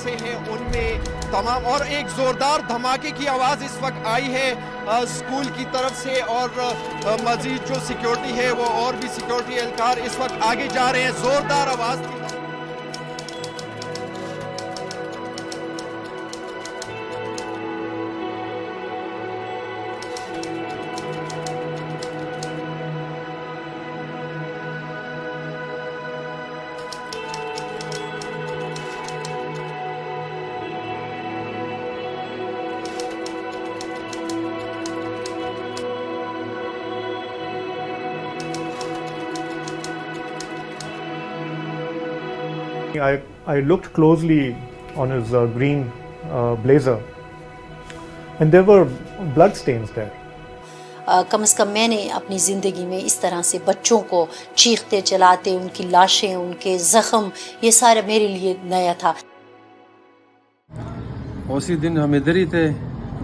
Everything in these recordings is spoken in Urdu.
مدرسے ہیں ان میں تمام، اور ایک زوردار دھماکے کی آواز اس وقت آئی ہے اسکول کی طرف سے، اور مزید جو سیکیورٹی ہے وہ اور بھی سیکیورٹی اہلکار اس وقت آگے جا رہے ہیں. زوردار آواز تھی. I looked closely on his green blazer, and there were blood stains there. کم از کم میں نے اپنی زندگی میں اس طرح سے بچوں کو چیختے چلاتے، ان کی لاشیں، ان کے زخم، یہ سارا میرے لیے نیا تھا. اسی دن ہم ادھر ہی تھے،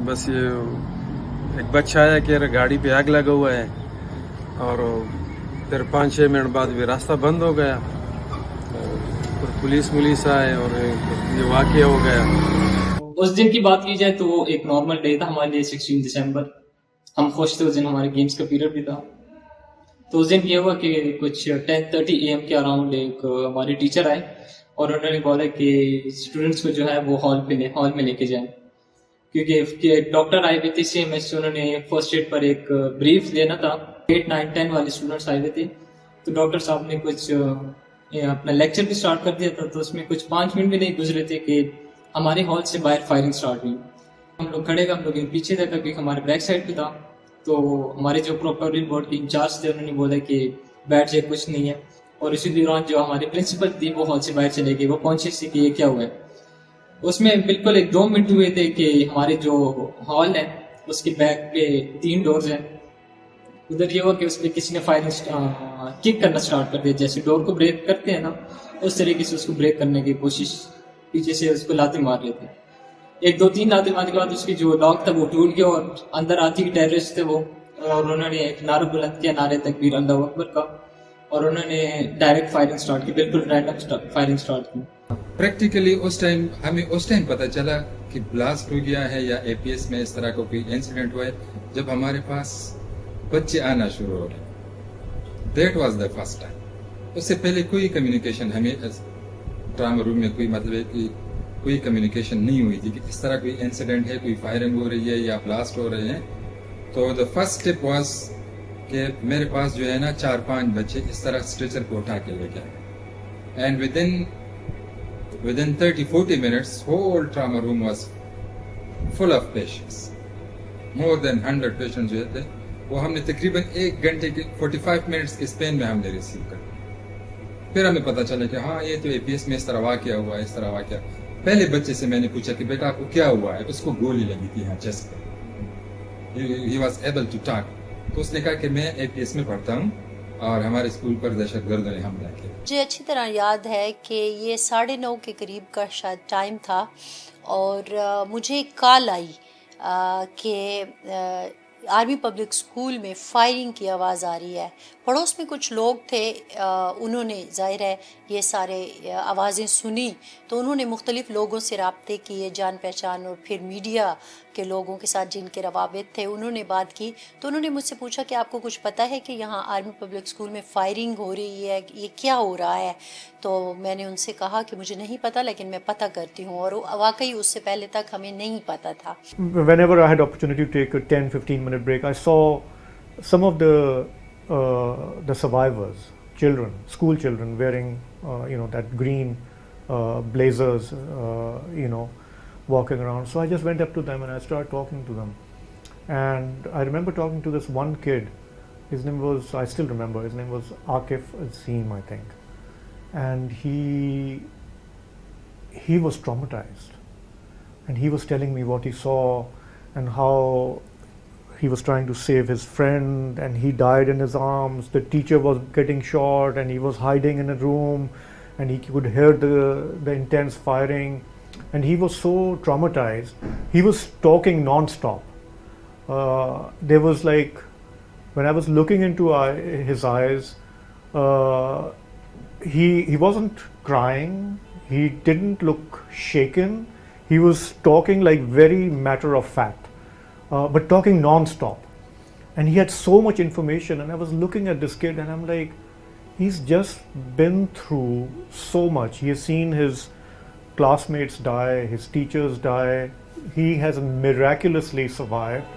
بس یہ ایک بچہ آیا کہ گاڑی پہ آگ لگا ہوا ہے، اور پھر 5-6 منٹ بعد بھی راستہ بند ہو گیا، اور پولیس آئے اور یہ واقعہ ہو گیا. اس دن کی بات کی جائے تو وہ ایک نارمل ڈے تھا ہمارے لیے. 16 دسمبر ہم خوش تھے. اس دن ہمارے گیمز کا پیریڈ بھی تھا. تو اس دن یہ ہوا کہ کچھ 10:30 AM کے اراؤنڈ ایک ہمارے ٹیچر آئے اور انہوں نے بولا کہ اسٹوڈنٹس کو جو ہے وہ ہال میں لے کے جائیں، کیونکہ ڈاکٹر آئے ہوئے تھے CMS سے. انہوں نے فرسٹ ایڈ پر ایک بریف لینا تھا. 8, 9, 10 والے اسٹوڈنٹس آئے ہوئے تھے. تو ڈاکٹر صاحب نے کچھ اپنا لیکچر بھی اسٹارٹ کر دیا تھا. تو اس میں کچھ 5 منٹ بھی نہیں گزرے تھے کہ ہمارے ہال سے باہر فائرنگ اسٹارٹ ہوئی. ہم لوگ کھڑے گئے، ہم لوگ پیچھے تھے کیونکہ ہمارے بیک سائڈ پہ تھا. تو ہمارے جو پروکٹوریل بورڈ کے انچارج تھے انہوں نے بولا کہ بیٹھ جائے، کچھ نہیں ہے. اور اسی دوران جو ہمارے پرنسپل تھی وہ ہال سے باہر چلے گئے. وہ پہنچے سے کہ یہ کیا ہوا ہے. اس میں بالکل 1-2 منٹ ہوئے تھے کہ ہمارے جو ہال ہے اس کے بیک پہ 3 ڈورز ہیں. ادھر یہ ہوا کہ اس پہ کسی نے فائرنگ کک کرنا اسٹارٹ کر دیا. جیسے ڈور کو بریک کرتے ہیں نا، اس طریقے سے اس کو بریک کرنے کی کوشش، پیچھے سے اس کو لاتے مار لیتے. 1-2-3 لاتے مارنے کے بعد اس کی جو لاک تھا وہ ٹوٹ گیا، اور اندر آتی کی ٹیررسٹ تھے وہ، اور انہوں نے ایک نعرہ بلند کیا، نعرے تکبیر اللہ اکبر کا، اور انہوں نے ڈائریکٹ فائرنگ اسٹارٹ کی، بالکل رینڈم فائرنگ اسٹارٹ کی. پریکٹیکلی ہمیں اس ٹائم پتہ چلا کہ بلاسٹ ہو گیا ہے یا APS میں اس طرح کا کوئی انسیڈنٹ ہوا ہے جب ہمارے پاس بچے آنا شروع ہو گئے. That was the first time. اس سے پہلے کوئی کمیونیکیشن ہمیں ڈرامہ روم میں کوئی کمیونیکیشن نہیں ہوئی تھی کہ اس طرح کوئی انسیڈنٹ ہے، کوئی فائرنگ ہو رہی ہے یا بلاسٹ ہو رہے ہیں. تو دا فرسٹ اسٹیپ واز کہ میرے پاس جو ہے نا 4-5 بچے اس طرح اسٹریچر کو اٹھا کے لے گئے. And within 30-40 minutes whole trauma room was full of patients. More than 100 patients جو تھے وہ ہم نے تقریباً 1 گھنٹے کے 45 منٹس کے اسپین میں ہم نے ریسیو کر. پھر ہمیں پتہ چلا کہ ہاں یہ تو APS میں اس طرح واقعہ ہوا ہے، اس طرح واقعہ. پہلے بچے سے میں نے پوچھا کہ بیٹا آپ کو کیا ہوا ہے؟ اس کو گولی لگی تھی یہاں چیسٹ پہ. He was able to talk. تو اس نے کہا کہ میں APS میں پڑھتا ہوں اور ہمارے اسکول پر دہشت گردوں نے حملہ کیا. مجھے اچھی طرح یاد ہے کہ یہ 9:30 کے قریب کا شاید ٹائم تھا، اور مجھے ایک کال آئی کہ آرمی پبلک اسکول میں فائرنگ کی آواز آ رہی ہے. پڑوس میں کچھ لوگ تھے، انہوں نے ظاہر ہے یہ سارے آوازیں سنی، تو انہوں نے مختلف لوگوں سے رابطے کیے، جان پہچان، اور پھر میڈیا کے لوگوں کے ساتھ جن کے روابط تھے انہوں نے بات کی. تو انہوں نے مجھ سے پوچھا کہ آپ کو کچھ پتہ ہے کہ یہاں آرمی پبلک اسکول میں فائرنگ ہو رہی ہے، یہ کیا ہو رہا ہے؟ تو میں نے ان سے کہا کہ مجھے نہیں پتہ، لیکن میں پتہ کرتی ہوں. اور واقعی اس سے پہلے تک ہمیں نہیں پتہ تھا. Whenever I had opportunity to take a 10-15 minute break, I saw some of the survivors, children, school children, wearing that green blazers, walking around. So I just went up to them and I started talking to them. And I remember talking to this one kid. His name was, I still remember, his name was Akif Azim, I think. And he was traumatized. And he was telling me what he saw and how he was trying to save his friend and he died in his arms. The teacher was getting shot and he was hiding in a room and he could hear the intense firing. And he was so traumatized. He was talking non-stop. There was like, when I was looking into his eyes, he wasn't crying. He didn't look shaken. He was talking like very matter of fact, but talking non-stop. And he had so much information, and I was looking at this kid and I'm like, he's just been through so much. He has seen his classmates die, his teachers die. He has miraculously survived.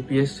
APS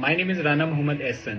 My name is Rana Mohammad Ehsan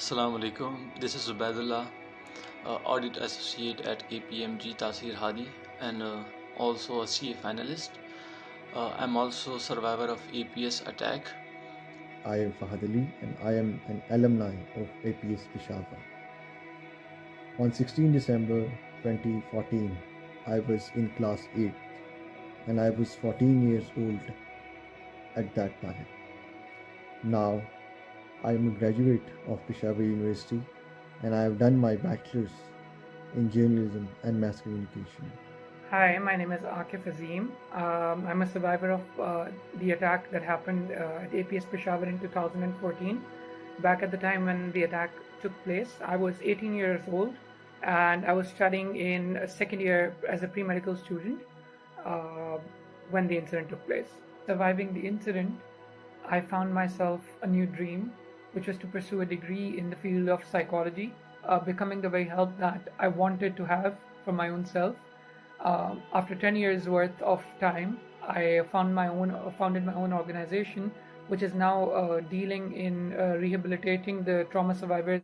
Assalamu alaikum. This is Zubaidullah, audit associate at KPMG Tasir Hadi, and also a CA finalist. I'm also survivor of APS attack. I am Fahad Ali and I am an alumni of APS Peshawar. On 16 December 2014, I was in class 8 and I was 14 years old at that time. Now, I am a graduate of Peshawar University and I have done my bachelor's in journalism and mass communication. Hi, my name is Akif Azim. I'm a survivor of the attack that happened at APS Peshawar in 2014. Back at the time when the attack took place, I was 18 years old and I was studying in second year as a pre-medical student when the incident took place. Surviving the incident, I found myself a new dream, which was to pursue a degree in the field of psychology, becoming the very help that I wanted to have for my own self. After 10 years worth of time, I founded my own organization, which is now dealing in rehabilitating the trauma survivors.